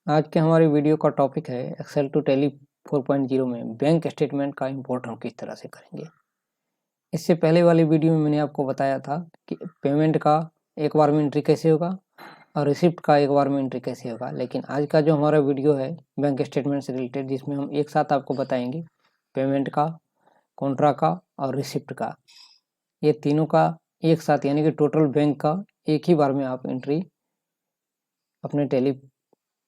आज के हमारी वीडियो का टॉपिक है एक्सेल टू टैली 4.0 में बैंक स्टेटमेंट का इंपोर्ट हम किस तरह से करेंगे। इससे पहले वाली वीडियो में मैंने आपको बताया था कि पेमेंट का एक बार में एंट्री कैसे होगा और रिसिप्ट का एक बार में एंट्री कैसे होगा। लेकिन आज का जो हमारा वीडियो है बैंक स्टेटमेंट से रिलेटेड, जिसमें हम एक साथ आपको बताएंगे पेमेंट का, कॉन्ट्रा का और रिसिप्ट का, ये तीनों का एक साथ, यानी कि टोटल बैंक का एक ही बार में आप एंट्री अपने टैली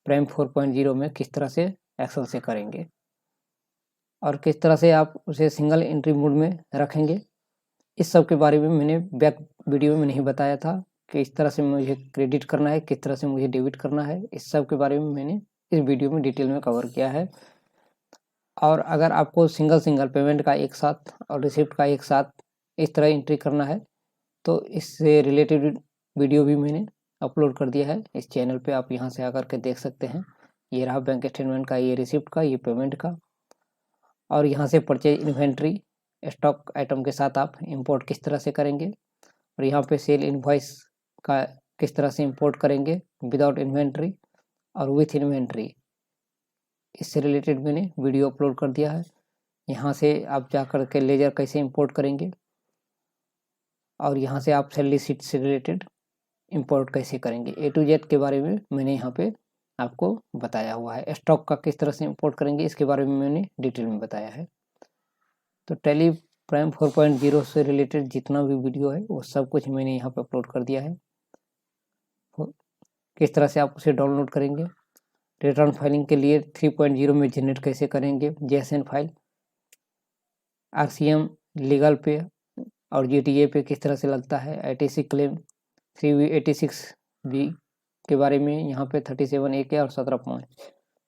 प्राइम 4.0 में किस तरह से एक्सेल से करेंगे और किस तरह से आप उसे सिंगल एंट्री मोड में रखेंगे। इस सब के बारे में मैंने बैक वीडियो में नहीं बताया था कि इस तरह से मुझे क्रेडिट करना है, किस तरह से मुझे डेबिट करना है। इस सब के बारे में मैंने इस वीडियो में डिटेल में कवर किया है। और अगर आपको सिंगल पेमेंट का एक साथ और रिसिप्ट का एक साथ इस तरह एंट्री करना है तो इससे रिलेटेड वीडियो भी मैंने अपलोड कर दिया है इस चैनल पे। आप यहाँ से आकर के देख सकते हैं। ये रहा बैंक स्टेटमेंट का, ये रिसिप्ट का, ये पेमेंट का। और यहाँ से परचेज इन्वेंट्री स्टॉक आइटम के साथ आप इंपोर्ट किस तरह से करेंगे, और यहाँ पे सेल इनवॉइस का किस तरह से इंपोर्ट करेंगे विदाउट इन्वेंट्री और विथ इन्वेंट्री। इससे रिलेटेड मैंने वीडियो अपलोड कर दिया है। यहाँ से आप जा कर के लेजर कैसे इंपोर्ट करेंगे और यहाँ से आप सैलरी शीट से रिलेटेड इंपोर्ट कैसे करेंगे, A to Z के बारे में मैंने यहाँ पे आपको बताया हुआ है। स्टॉक का किस तरह से इंपोर्ट करेंगे इसके बारे में मैंने डिटेल में बताया है। तो टैली प्राइम 4.0 से रिलेटेड जितना भी वीडियो है वो सब कुछ मैंने यहाँ पे अपलोड कर दिया है। किस तरह से आप उसे डाउनलोड करेंगे, रिटर्न फाइलिंग के लिए 3.0 में जनरेट कैसे करेंगे JSON फाइल, RCM लीगल पे और GTA पे किस तरह से लगता है, ITC क्लेम 3V86B के बारे में यहाँ पे 37A के और 17 पॉइंट,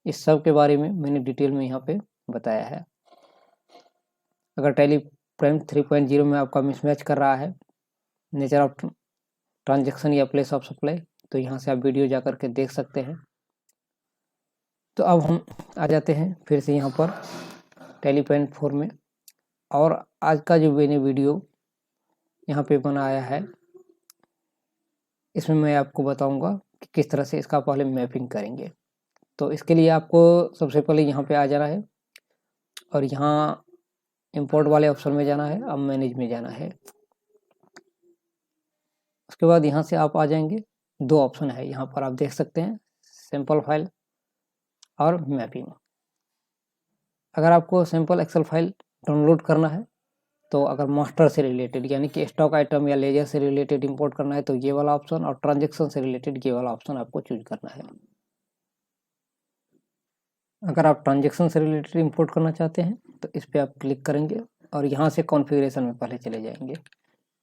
इस सब के बारे में मैंने डिटेल में यहाँ पे बताया है। अगर टैली प्राइम 3.0 में आपका मिसमैच कर रहा है नेचर ऑफ ट्रांजैक्शन या प्लेस ऑफ सप्लाई, तो यहाँ से आप वीडियो जा कर के देख सकते हैं। तो अब हम आ जाते हैं फिर से यहाँ पर टैली प्राइम 4 में। और आज का जो मैंने वीडियो यहाँ पे बनाया है इसमें मैं आपको बताऊंगा कि किस तरह से इसका पहले मैपिंग करेंगे। तो इसके लिए आपको सबसे पहले यहाँ पे आ जाना है और यहाँ इंपोर्ट वाले ऑप्शन में जाना है, अब मैनेज में जाना है। उसके बाद यहाँ से आप आ जाएंगे, दो ऑप्शन है यहाँ पर आप देख सकते हैं, सैंपल फाइल और मैपिंग। अगर आपको सैंपल एक्सेल फाइल डाउनलोड करना है तो अगर मास्टर से रिलेटेड यानी कि स्टॉक आइटम या लेजर से रिलेटेड इंपोर्ट करना है तो ये वाला ऑप्शन, और ट्रांजैक्शन से रिलेटेड ये वाला ऑप्शन आपको चूज करना है। अगर आप ट्रांजैक्शन से रिलेटेड इंपोर्ट करना चाहते हैं तो इस पर आप क्लिक करेंगे और यहाँ से कॉन्फ़िगरेशन में पहले चले जाएंगे।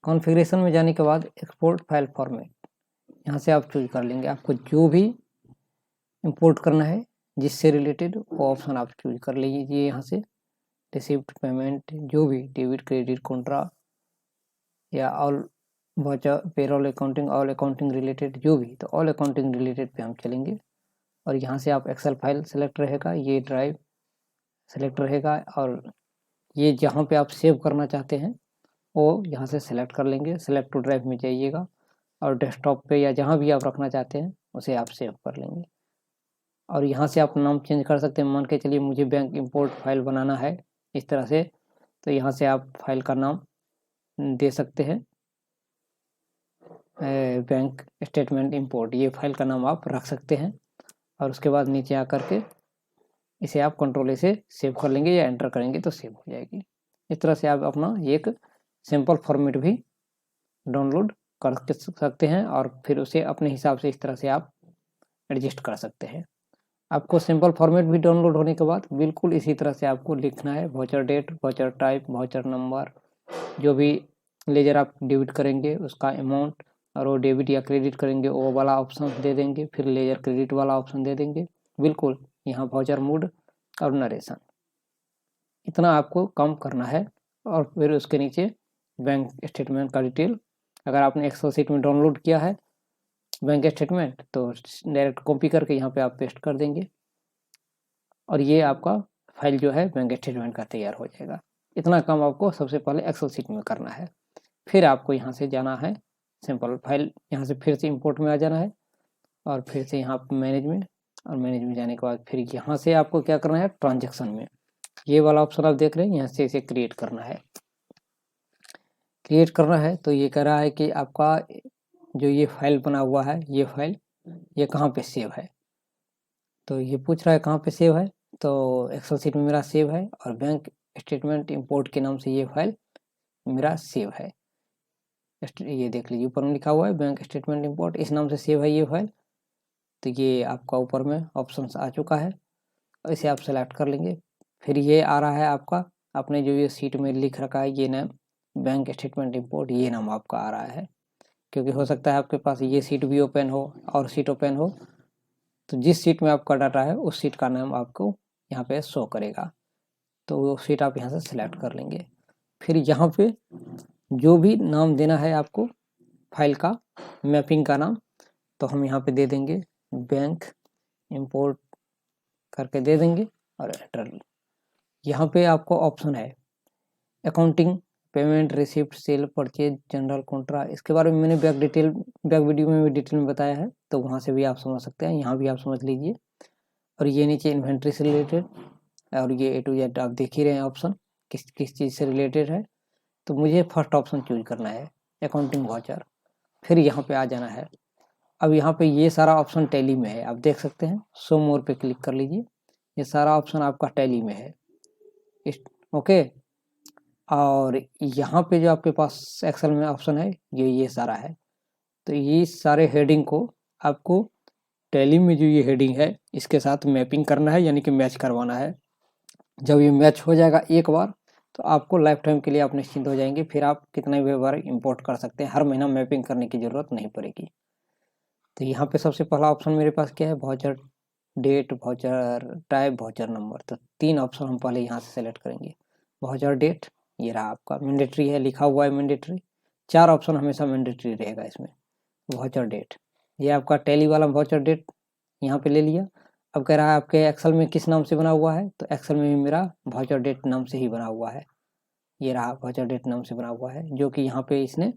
कॉन्फ़िगरेशन में जाने के बाद एक्सपोर्ट फाइल फॉर्मेट, यहाँ से आप चूज कर लेंगे आपको जो भी इंपोर्ट करना है जिससे रिलेटेड वो ऑप्शन आप चूज कर लीजिए। यहाँ से रिसिप्ट, पेमेंट, जो भी डेबिट, क्रेडिट, कॉन्ट्रा या all voucher, payroll accounting, all accounting related जो भी, तो ऑल अकाउंटिंग रिलेटेड पे हम चलेंगे। और यहाँ से आप एक्सेल फाइल सेलेक्ट रहेगा, ये ड्राइव सेलेक्ट रहेगा, और ये जहाँ पे आप सेव करना चाहते हैं वो यहाँ से सेलेक्ट कर लेंगे। सेलेक्ट टू ड्राइव में जाइएगा और डेस्कटॉप पे या जहाँ भी आप रखना चाहते हैं उसे आप सेव कर लेंगे। और यहाँ से आप नाम चेंज कर सकते हैं। मान के चलिए मुझे बैंक इंपोर्ट फाइल बनाना है इस तरह से, तो यहाँ से आप फाइल का नाम दे सकते हैं, बैंक स्टेटमेंट इंपोर्ट, ये फाइल का नाम आप रख सकते हैं। और उसके बाद नीचे आकर के इसे आप कंट्रोल से सेव कर लेंगे या एंटर करेंगे तो सेव हो जाएगी। इस तरह से आप अपना एक सिंपल फॉर्मेट भी डाउनलोड कर सकते हैं और फिर उसे अपने हिसाब से इस तरह से आप एडजस्ट कर सकते हैं। आपको सिंपल फॉर्मेट भी डाउनलोड होने के बाद बिल्कुल इसी तरह से आपको लिखना है, voucher date, voucher type, voucher number, जो भी लेजर आप डेबिट करेंगे उसका अमाउंट, और वो डेबिट या क्रेडिट करेंगे वो वाला ऑप्शन दे देंगे, फिर लेजर क्रेडिट वाला ऑप्शन दे देंगे। बिल्कुल यहाँ वाउचर मोड और नरेशन, इतना आपको कम करना है। और फिर उसके नीचे बैंक स्टेटमेंट का डिटेल, अगर आपने एक्सेल शीट में डाउनलोड किया है बैंक स्टेटमेंट तो डायरेक्ट कॉपी करके यहाँ पे आप पेस्ट कर देंगे और ये आपका फाइल जो है बैंक स्टेटमेंट का तैयार हो जाएगा। इतना काम आपको सबसे पहले एक्सेल शीट में करना है। फिर आपको यहाँ से जाना है सिंपल फाइल, यहाँ से फिर से इंपोर्ट में आ जाना है और फिर से यहाँ मैनेज में और मैनेज में जाने के बाद फिर यहाँ से आपको क्या करना है, ट्रांजेक्शन में ये वाला ऑप्शन आप देख रहे हैं, यहाँ से इसे क्रिएट करना है। क्रिएट करना है तो ये कह रहा है कि आपका जो ये फाइल बना हुआ है, ये फाइल ये कहाँ पे सेव है। तो ये पूछ रहा है कहाँ पे सेव है, तो एक्सेल सीट में मेरा सेव है और बैंक स्टेटमेंट इंपोर्ट के नाम से ये फाइल मेरा सेव है। ये देख लीजिए ऊपर में लिखा हुआ है बैंक स्टेटमेंट इंपोर्ट, इस नाम से सेव है ये फाइल। तो ये आपका ऊपर में ऑप्शन आ चुका है, इसे आप सेलेक्ट कर लेंगे। फिर ये आ रहा है आपका, आपने जो ये सीट में लिख रखा है ये नाम बैंक स्टेटमेंट इंपोर्ट, ये नाम आपका आ रहा है। क्योंकि हो सकता है आपके पास ये सीट भी ओपन हो और सीट ओपन हो, तो जिस सीट में आपका डाटा है उस सीट का नाम आपको यहाँ पे शो करेगा। तो वो सीट आप यहाँ से सिलेक्ट कर लेंगे। फिर यहाँ पे जो भी नाम देना है आपको फाइल का, मैपिंग का नाम, तो हम यहाँ पे दे देंगे बैंक इंपोर्ट करके दे देंगे और एंटर। यहाँ पे आपको ऑप्शन है accounting, payment, receipt, sale, purchase, journal, contra. इसके बारे में मैंने बैक वीडियो में भी डिटेल में बताया है, तो वहाँ से भी आप समझ सकते हैं, यहाँ भी आप समझ लीजिए। और ये नीचे इन्वेंट्री से रिलेटेड, और ये ए टू जेड आप देख ही रहे हैं ऑप्शन किस किस चीज़ से रिलेटेड है। तो मुझे फर्स्ट ऑप्शन चूज करना है अकाउंटिंग वाउचर। फिर यहाँ पे आ जाना है। अब यहाँ पे ये सारा ऑप्शन टैली में है, आप देख सकते हैं। शो मोर पे क्लिक कर लीजिए, ये सारा ऑप्शन आपका टैली में है। ओके, और यहाँ पे जो आपके पास एक्सेल में ऑप्शन है ये सारा है। तो ये सारे हेडिंग को आपको टैली में जो ये हेडिंग है इसके साथ मैपिंग करना है, यानी कि मैच करवाना है। जब ये मैच हो जाएगा एक बार, तो आपको लाइफ टाइम के लिए आप निश्चिंत हो जाएंगे। फिर आप कितने भी बार इंपोर्ट कर सकते हैं, हर महीना मैपिंग करने की जरूरत नहीं पड़ेगी। तो यहाँ पे सबसे पहला ऑप्शन मेरे पास क्या है, voucher date, voucher type, voucher number. तो 3 ऑप्शन हम पहले यहाँ से सेलेक्ट करेंगे। वाउचर डेट ये रहा आपका, मैंडेटरी है, लिखा हुआ है मैंडेटरी। 4 ऑप्शन हमेशा मैंडेटरी रहेगा इसमें। वाउचर डेट ये आपका टैली वाला वाउचर डेट यहाँ पे ले लिया। अब कह रहा है आपके एक्सेल में किस नाम से बना हुआ है, तो एक्सेल में भी मेरा वाउचर डेट नाम से ही बना हुआ है। ये रहा वाउचर डेट नाम से बना हुआ है, जो कि यहाँ पे इसने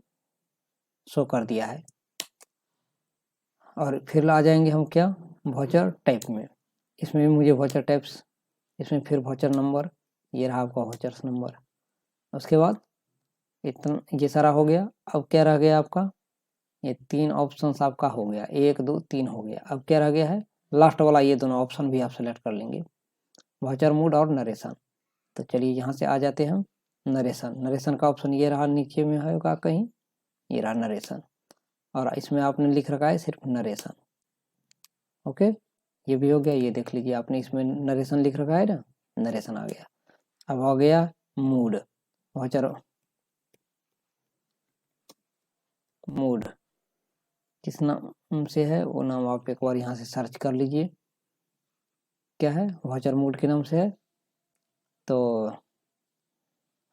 शो कर दिया है। और फिर आ जाएंगे हम क्या, वाउचर टाइप में। इसमें भी मुझे वाउचर टाइप्स, इसमें फिर वाउचर नंबर, ये रहा आपका वाउचर नंबर। उसके बाद इतना ये सारा हो गया। अब क्या रह गया आपका, ये 3 ऑप्शंस आपका हो गया, 1 2 3 हो गया। अब क्या रह गया है, लास्ट वाला, ये दोनों ऑप्शन भी आप सेलेक्ट कर लेंगे, वाउचर मूड और नरेशन। तो चलिए यहाँ से आ जाते हैं हम नरेशन। नरेशन का ऑप्शन ये रहा, नीचे में होगा कहीं, ये रहा नरेशन, और इसमें आपने लिख रखा है सिर्फ नरेशन। ओके, ये भी हो गया। ये देख लीजिए आपने इसमें नरेशन लिख रखा है ना, नरेशन आ गया। अब आ गया मूड, वाउचर मूड किस नाम से है, वो नाम आप एक बार यहाँ से सर्च कर लीजिए, क्या है, वाउचर मूड के नाम से है। तो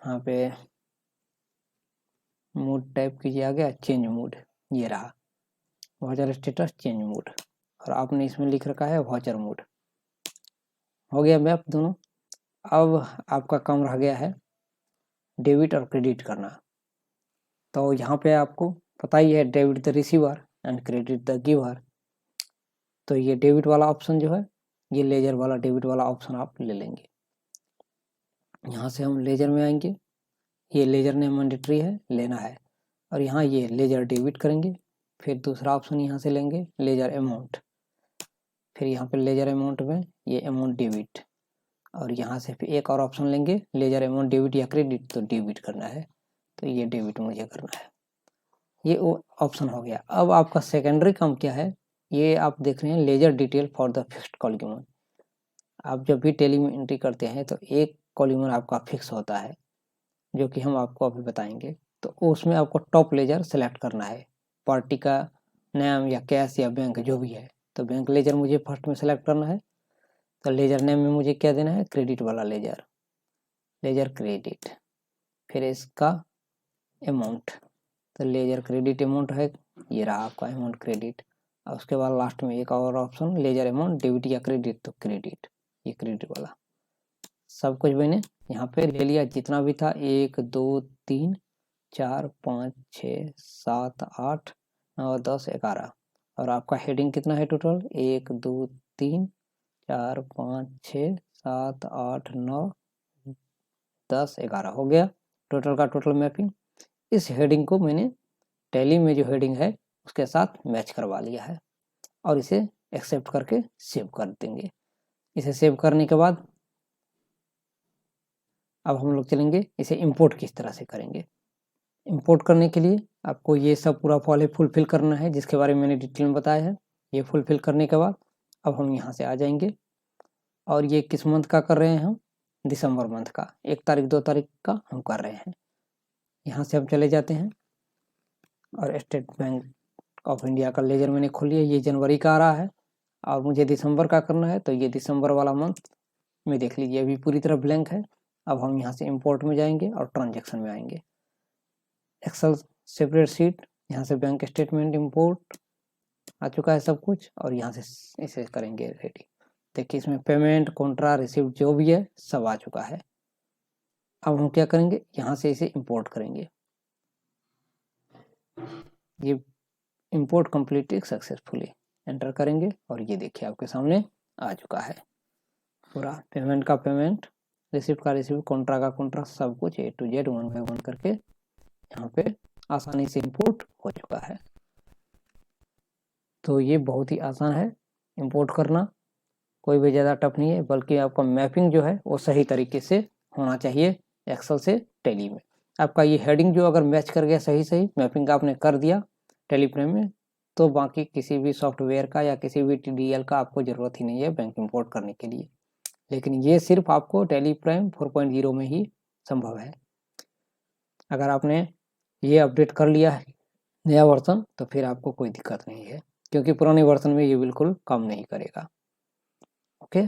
यहाँ पे मूड टाइप कीजिए, आ गया चेंज मूड, ये रहा वाउचर स्टेटस चेंज मूड, और आपने इसमें लिख रखा है वाउचर मूड। हो गया मैप दोनों। अब आपका काम रह गया है डेबिट और क्रेडिट करना। तो यहाँ पे आपको पता ही है, debit the receiver and credit the giver. तो ये डेबिट वाला ऑप्शन जो है, ये लेजर वाला डेबिट वाला ऑप्शन आप ले लेंगे। यहाँ से हम लेजर में आएंगे, ये लेजर ने मैंडेटरी है, लेना है। और यहाँ ये लेजर डेबिट करेंगे। फिर दूसरा ऑप्शन यहाँ से लेंगे लेजर अमाउंट, फिर यहाँ पे लेजर अमाउंट में ये अमाउंट डेबिट, और यहाँ से फिर एक और ऑप्शन लेंगे लेजर अमाउंट डेबिट या क्रेडिट, तो डेबिट करना है, तो ये डेबिट मुझे करना है। ये वो ऑप्शन हो गया। अब आपका सेकेंडरी काम क्या है, ये आप देख रहे हैं ledger detail for the fixed column. आप जब भी टेली में एंट्री करते हैं तो एक कॉलम आपका फिक्स होता है, जो कि हम आपको अभी बताएंगे। तो उसमें आपको टॉप लेजर सेलेक्ट करना है, पार्टी का नाम या कैश या बैंक जो भी है। तो बैंक लेजर मुझे फर्स्ट में सेलेक्ट करना है। तो लेजर नेम में मुझे क्या देना है, क्रेडिट वाला लेजर, लेजर क्रेडिट। फिर इसका अमाउंट, तो लेजर क्रेडिट अमाउंट है, ये रहा आपका अमाउंट क्रेडिट। और उसके बाद लास्ट में एक और ऑप्शन लेजर अमाउंट डेबिट या क्रेडिट, तो क्रेडिट, ये क्रेडिट वाला। सब कुछ मैंने यहाँ पे ले लिया, जितना भी था 1 2 3 4 5 6 7 8 9 10 11। और आपका हेडिंग कितना है टोटल, 1 2 3 4 5 6 7 8 9 10 11 हो गया टोटल का टोटल मैपिंग। इस हेडिंग को मैंने टैली में जो हेडिंग है उसके साथ मैच करवा लिया है और इसे एक्सेप्ट करके सेव कर देंगे। इसे सेव करने के बाद अब हम लोग चलेंगे इसे इंपोर्ट किस तरह से करेंगे। इंपोर्ट करने के लिए आपको ये सब पूरा फॉर्म फुलफिल करना है जिसके बारे में मैंने डिटेल में बताया है। ये फुलफिल करने के बाद अब हम यहाँ से आ जाएंगे और ये किस मंथ का कर रहे हैं हम, दिसंबर मंथ का 1 तारीख 2 तारीख का हम कर रहे हैं। यहाँ से हम चले जाते हैं और स्टेट बैंक ऑफ इंडिया का लेजर मैंने खोल लिया। ये जनवरी का आ रहा है और मुझे दिसंबर का करना है तो ये दिसंबर वाला मंथ में देख लीजिए अभी पूरी तरह ब्लैंक है। अब हम यहाँ से इंपोर्ट में जाएंगे और ट्रांजैक्शन में आएंगे। एक्सेल सेपरेट शीट, यहाँ से बैंक स्टेटमेंट इंपोर्ट आ चुका है सब कुछ और यहाँ से इसे करेंगे रेडी। देखिए इसमें पेमेंट कॉन्ट्रा रिसीव जो भी है सब आ चुका है। अब हम क्या करेंगे, यहाँ से इसे इंपोर्ट करेंगे। ये इंपोर्ट कंप्लीटेड सक्सेसफुली एंटर करेंगे और ये देखिए आपके सामने आ चुका है पूरा पेमेंट का पेमेंट, रिसिप्ट का रिसिप्ट, कॉन्ट्रा का कॉन्ट्रा, सब कुछ A to Z 1 by 1 करके यहाँ पे आसानी से इंपोर्ट हो चुका है। तो ये बहुत ही आसान है इंपोर्ट करना, कोई भी ज़्यादा टफ नहीं है, बल्कि आपका मैपिंग जो है वो सही तरीके से होना चाहिए एक्सेल से टैली में। आपका ये हेडिंग जो अगर मैच कर गया सही मैपिंग आपने कर दिया टैली प्राइम में, तो बाकी किसी भी सॉफ्टवेयर का या किसी भी TDL का आपको ज़रूरत ही नहीं है बैंक इंपोर्ट करने के लिए। लेकिन ये सिर्फ आपको टैली प्राइम 4.0 में ही संभव है। अगर आपने ये अपडेट कर लिया है नया वर्जन तो फिर आपको कोई दिक्कत नहीं है, क्योंकि पुराने वर्जन में ये बिल्कुल काम नहीं करेगा। ओके।